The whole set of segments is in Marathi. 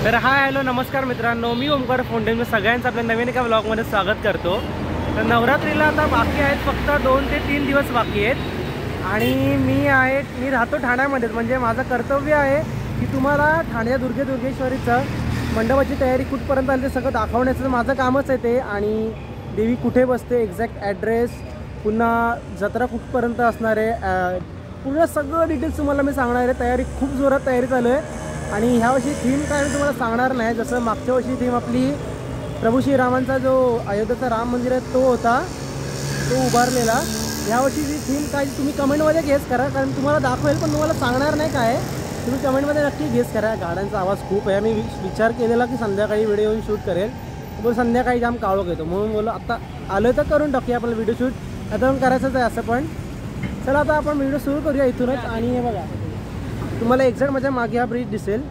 तर हाय हॅलो नमस्कार मित्रांनो, मी ओमकार फोंडे मी सगळ्यांचं आपल्या नवीन एका व्लॉगमध्ये स्वागत करतो। तर नवरात्रीला आता बाकी आहेत, फक्त 2 ते 3 दिवस बाकी आहेत आणि मी राहतो ठाण्यामध्येच। म्हणजे माझं कर्तव्य आहे की तुम्हाला ठाणे दुर्गेश्वरीचं मंडपाची तयारी कुठपर्यंत आली ते सगळं दाखवण्याचं माझं कामच आहे ते। आणि देवी कुठे बसते, एक्झॅक्ट ॲड्रेस, पुन्हा जत्रा कुठपर्यंत असणार आहे, पूर्ण सगळं डिटेल्स तुम्हाला मी सांगणार आहे। तयारी खूप जोरात तयारी चालू आहे आणि ह्यावर्षी थीम काय मी तुम्हाला सांगणार नाही। जसं मागच्या वर्षी थीम आपली प्रभू श्रीरामांचा जो अयोध्येचा राम मंदिर आहे तो होता, तो उभारलेला। यावर्षी जी थीम काय तुम्ही कमेंटमध्ये गेस करा, कारण तुम्हाला दाखवेल पण तुम्हाला सांगणार नाही काय, तुम्ही कमेंटमध्ये नक्की गेस करा। गाड्यांचा आवाज खूप आहे, मी विचार केलेला की संध्याकाळी व्हिडिओ येऊन शूट करेल, पण संध्याकाळी जाम काळोख येतो, म्हणून बोललो आता आलो तर करून टाकूया आपलं व्हिडिओ शूट। आता करायचंच आहे असं, पण चला आता आपण व्हिडिओ सुरू करूया इथूनच। आणि हे बघा तुम्हाला एक्झॅक्ट माझ्या मागे हा ब्रिज दिसेल।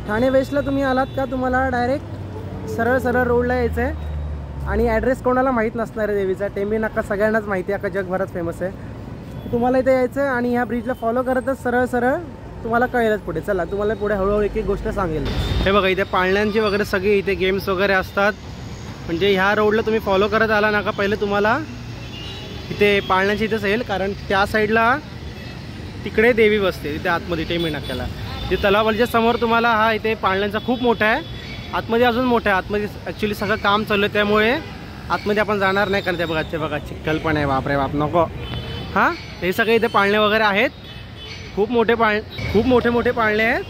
ठाणे वेस्टला तुम्ही आलात का तुम्हाला डायरेक्ट सरळ रोडला यायचं आहे आणि ॲड्रेस कोणाला माहीत नसणार आहे देवीचा। टेंबी नाका सगळ्यांनाच माहिती आहे, अख्खा जगभरात फेमस आहे। तुम्हाला इथे यायचं आहे आणि ह्या ब्रिजला फॉलो करतच सरळ तुम्हाला कळेलच पुढे। चला तुम्हाला पुढे हळूहळू एक गोष्ट सांगेल। हे बघा इथे पाळण्यांची वगैरे सगळे इथे गेम्स वगैरे असतात। म्हणजे ह्या रोडला तुम्ही फॉलो करत आला ना का पहिले तुम्हाला इथे पाळण्यांची इथेच येईल, कारण त्या साईडला तिकडे देवी बसते, तिथे आतमध्ये टेंबी नाक्याला जे तलावाच्या समोर तुम्हाला हा इथे पाळण्यांचा खूप मोठा आहे, आतमध्ये अजून मोठा आहे। आतमध्ये ॲक्च्युली सगळं काम चालू आहे त्यामुळे आतमध्ये आपण जाणार नाही, कारण ते बघा चिखल पण आहे, बापरे बाप नको। हां हे सगळे इथे पाळणे वगैरे आहेत, खूप मोठे पाळणे आहेत।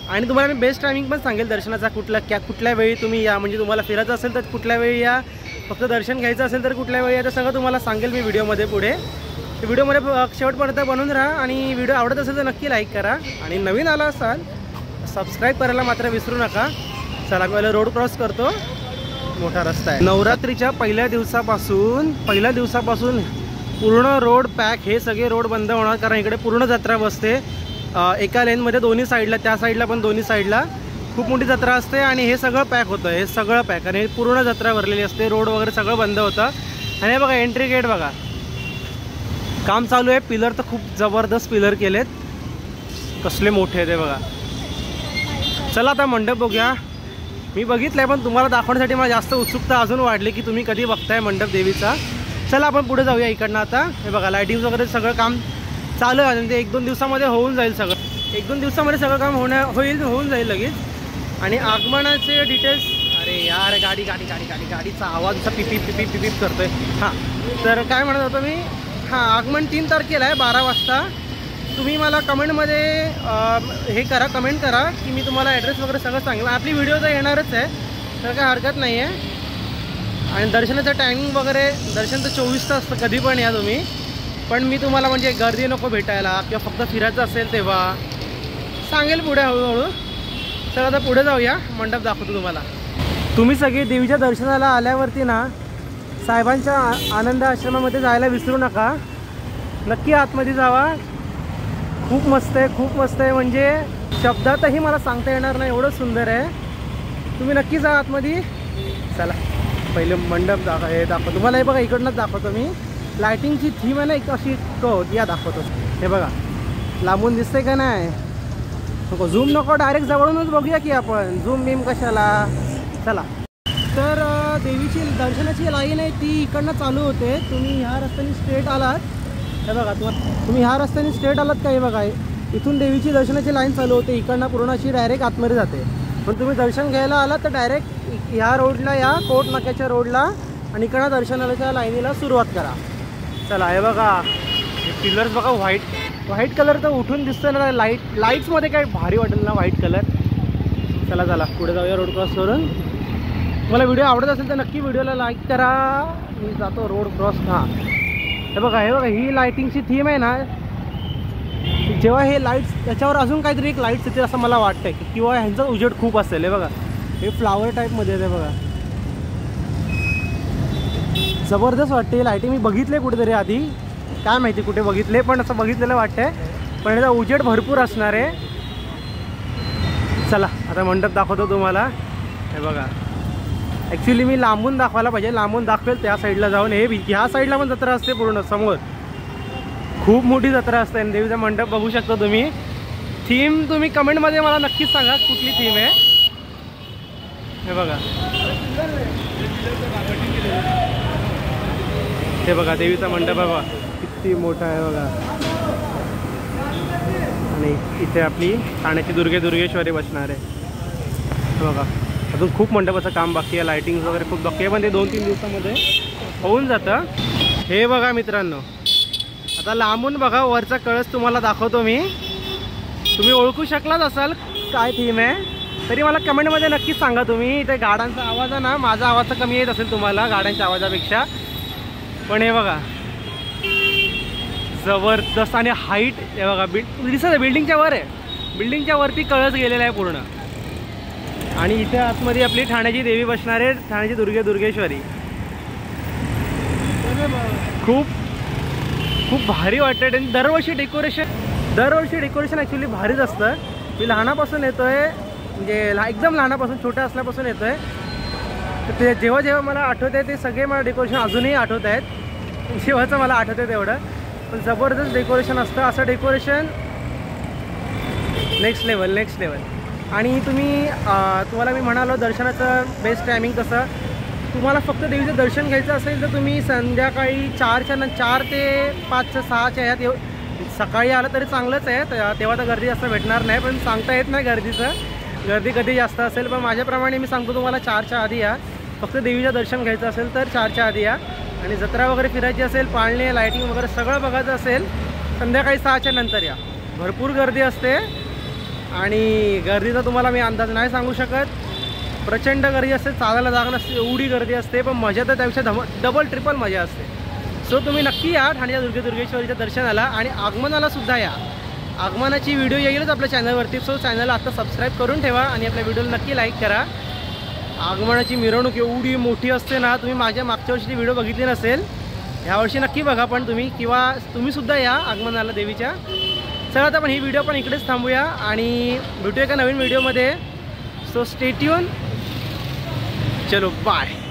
आणि तुम्हाला मी बेस्ट टायमिंग पण सांगेल दर्शनाचा, कुठल्या वेळी तुम्ही या। म्हणजे तुम्हाला फिरायचं असेल तर कुठल्या वेळी या, फक्त दर्शन घ्यायचं असेल तर कुठल्या वेळी या, तर सगळं तुम्हाला सांगेल मी व्हिडिओमध्ये पुढे। व्हिडिओमध्ये शेवटपर्यंत बनवून राहा आणि व्हिडिओ आवडत असेल तर नक्की लाईक करा आणि नवीन आला असाल सबस्क्राईब करायला मात्र विसरू नका। चला पहिलं रोड क्रॉस करतो, मोठा रस्ता आहे। नवरात्रीच्या पहिल्या दिवसापासून पूर्ण रोड पॅक, हे सगळे रोड बंद होणार, कारण इकडे पूर्ण जत्रा बसते एका लेनमध्ये दोन्ही साईडला, त्या साईडला पण दोन्ही साईडला खूप मोठी जत्रा असते आणि हे सगळं पॅक होतं, हे सगळं पॅक आणि पूर्ण जत्रा भरलेली असते, रोड वगैरे सगळं बंद होतं। आणि हे बघा एंट्री गेट बघा, काम चालू आहे। पिलर तर खूप जबरदस्त पिलर केलेत, कसले मोठे आहेत ते बघा। चला आता मंडप बघूया, मी बघितलंय पण तुम्हाला दाखवण्यासाठी मला जास्त उत्सुकता अजून वाढली की तुम्ही कधी बघताय मंडप देवीचा। चला आपण पुढे जाऊया इकडनं आता। हे बघा लायटिंग वगैरे सगळं काम चालू आहे, म्हणजे 1-2 दिवसामध्ये होऊन जाईल सगळं, 1-2 दिवसामध्ये सगळं काम होऊन जाईल लगेच। आणि आगमनाचे डिटेल्स, अरे यार गाडीचा आवाज असा पिपीप करतोय। हां तर काय म्हणत होतो मी, हां आगमन 3 तारखेला आहे 12 वाजता। तुम्ही मला कमेंटमध्ये हे करा, कमेंट करा की मी तुम्हाला ॲड्रेस वगैरे सगळं सांगेल। आपली व्हिडिओ तर येणारच आहे तर काय हरकत नाही आहे। आणि दर्शनाचं टायमिंग वगैरे, दर्शन तर 24 तास असतं, कधी पण या तुम्ही, पण मी तुम्हाला म्हणजे गर्दी नको भेटायला किंवा फक्त फिरायचं असेल तेव्हा सांगेल पुढे हळूहळू। चला आता पुढे जाऊया, मंडप दाखवतो तुम्हाला। तुम्ही सगळे देवीच्या दर्शनाला आल्यावरती ना साहेबांच्या आनंद आश्रमामध्ये जायला विसरू नका, नक्की आतमध्ये जावा। खूप मस्त आहे, म्हणजे शब्दातही मला सांगता येणार नाही, एवढं सुंदर आहे। तुम्ही नक्की जा आतमध्ये। चला पहिले मंडप दाखवतो तुम्हाला। हे बघा इकडनंच दाखवतो मी, लायटिंगची थीम आहे ना एक अशी या दाखवतो। हे बघा लांबून दिसते का नाही, नको झूम नको, डायरेक्ट जवळूनच बघूया की आपण, झूम बीम कशाला। चला तर देवीची दर्शनाची लाईन आहे ती इकडनं चालू होते। तुम्ही ह्या रस्त्याने स्ट्रेट आलात, हे बघा तुम्ही ह्या रस्त्याने स्ट्रेट आलात का, हे बघा इथून देवीची दर्शनाची लाईन चालू होते, इकडनं पूर्ण अशी डायरेक्ट आतमध्ये जाते। पण तुम्ही दर्शन घ्यायला आलात तर डायरेक्ट ह्या रोडला या, कोट नाक्याच्या रोडला, आणि इकडनं दर्शनाच्या लाईनीला सुरुवात करा। चला हे बघा हे पिलर्स बघा, व्हाईट कलर तर उठून दिसतं ना, लाईट्समध्ये काय भारी वाटेल ना व्हाईट कलर। चला पुढे जाऊया रोड क्रॉस करून। मला व्हिडिओ आवडत असेल तर नक्की व्हिडिओला लाईक करा। मी जातो रोड क्रॉस। हां हे बघा ही लाईटिंगची थीम आहे ना, जेव्हा हे लाईट्स याच्यावर अजून काहीतरी एक लाईट्स येते असं मला वाटतंय, किंवा ह्यांचा उजेड खूप असेल। हे बघा हे फ्लावर टाईपमध्ये आहे, बघा जबरदस्त वाटते लाईटिंग। मी बघितले कुठेतरी आधी, काय माहिती कुठे बघितले, पण असं बघितलेलं वाटतंय, पण याचा उजेड भरपूर असणार आहे। चला आता मंडप दाखवतो तुम्हाला। हे बघा ॲक्च्युली मी लांबून दाखवायला पाहिजे, लांबून दाखवेल त्या साईडला जाऊन। ह्या साईडला पण जत्रा असते पूर्ण समोर, खूप मोठी जत्रा असते आणि देवीचा मंडप बघू शकता तुम्ही। थीम तुम्ही कमेंटमध्ये मला नक्कीच सांगा कुठली थीम आहे। हे बघा, हे बघा देवीचा मंडप आहे बघा, किती मोठा आहे बघा. आणि इथे आपली ठाण्याची दुर्गेश्वरी बसणार आहे. हे बघा, अजून खूप मंडपाचं काम बाकी आहे, लायटिंग वगैरे खूप बाकी आहे, पण ते 2-3 दिवसामध्ये होऊन जातं. हे बघा मित्रांनो, आता लांबून बघा वरचा कळस तुम्हाला दाखवतो मी. तुम्ही ओळखू शकलाच असाल काय थीम आहे, तरी मला कमेंटमध्ये नक्कीच सांगा तुम्ही. इथे गाड्यांचा आवाज आहे ना, माझा आवाज तर कमी येत असेल तुम्हाला गाड्यांच्या आवाजापेक्षा, पण हे बघा जबरदस्त. आणि हाईट हे बघा, दिसत आहे बिल्डिंगच्या वर आहे, बिल्डिंगच्या वरती कळस गेलेला आहे पूर्ण. आणि इथे आतमध्ये आपली ठाण्याची देवी बसणार आहे, ठाण्याची दुर्गेश्वरी. खूप खूप भारी वाटतं. दरवर्षी डेकोरेशन ॲक्च्युली भारीच असतं. मी लहानापासून येतोय, म्हणजे एकदम लहानापासून, छोट्या असल्यापासून येतोय. तर ते जेव्हा मला आठवत आहे ते सगळे मला डेकोरेशन अजूनही आठवत आहेत. जेव्हाचं मला आठवत आहे तेवढं, पण जबरदस्त डेकोरेशन असतं. असं डेकोरेशन नेक्स्ट लेवल. आणि तुम्हाला मी म्हणालो दर्शनाचं बेस्ट टायमिंग कसं, तुम्हाला फक्त देवीचं दर्शन घ्यायचं असेल तर तुम्ही संध्याकाळी 4 ते 5, 6च्या ह्यात सकाळी आलं तरी चांगलंच आहे. तेव्हा तर गर्दी जास्त भेटणार नाही, पण सांगता येत नाही गर्दी कधी जास्त असेल. पण माझ्याप्रमाणे मी सांगतो तुम्हाला 4च्या आधी या. फक्त देवीचं दर्शन घ्यायचं असेल तर 4च्या आधी या. आणि जत्रा वगैरे फिरायची असेल, पाळणे, लायटिंग वगैरे सगळं बघायचं असेल, संध्याकाळी 6च्या नंतर या. भरपूर गर्दी असते आणि गर्दीचा तुम्हाला मी अंदाज नाही सांगू शकत. प्रचंड गर्दी असते, चालायला जागा नसते, एवढी गर्दी असते. पण मजा तर त्यापेक्षा डबल ट्रिपल मजा असते. सो तुम्ही नक्की या ठाण्याच्या दुर्गेश्वरीच्या दर्शनाला. आणि आगमनाला सुद्धा या. आगमनाची व्हिडिओ येईलच आपल्या चॅनलवरती. सो चॅनलला आता सबस्क्राईब करून ठेवा आणि आपल्या व्हिडिओला नक्की लाईक करा. आगमनाची मिरवणूक एवढी मोठी असते ना, तुम्ही माझ्या मागच्या वर्षीची व्हिडिओ बघितली नसेल, ह्यावर्षी नक्की बघा पण तुम्ही, किंवा तुम्हीसुद्धा या आगमनाला देवीच्या. चला आता पण ही व्हिडिओ पण इकडेच थांबूया आणि भेटूया एका नवीन व्हिडिओमध्ये. So stay tune. चलो बाय.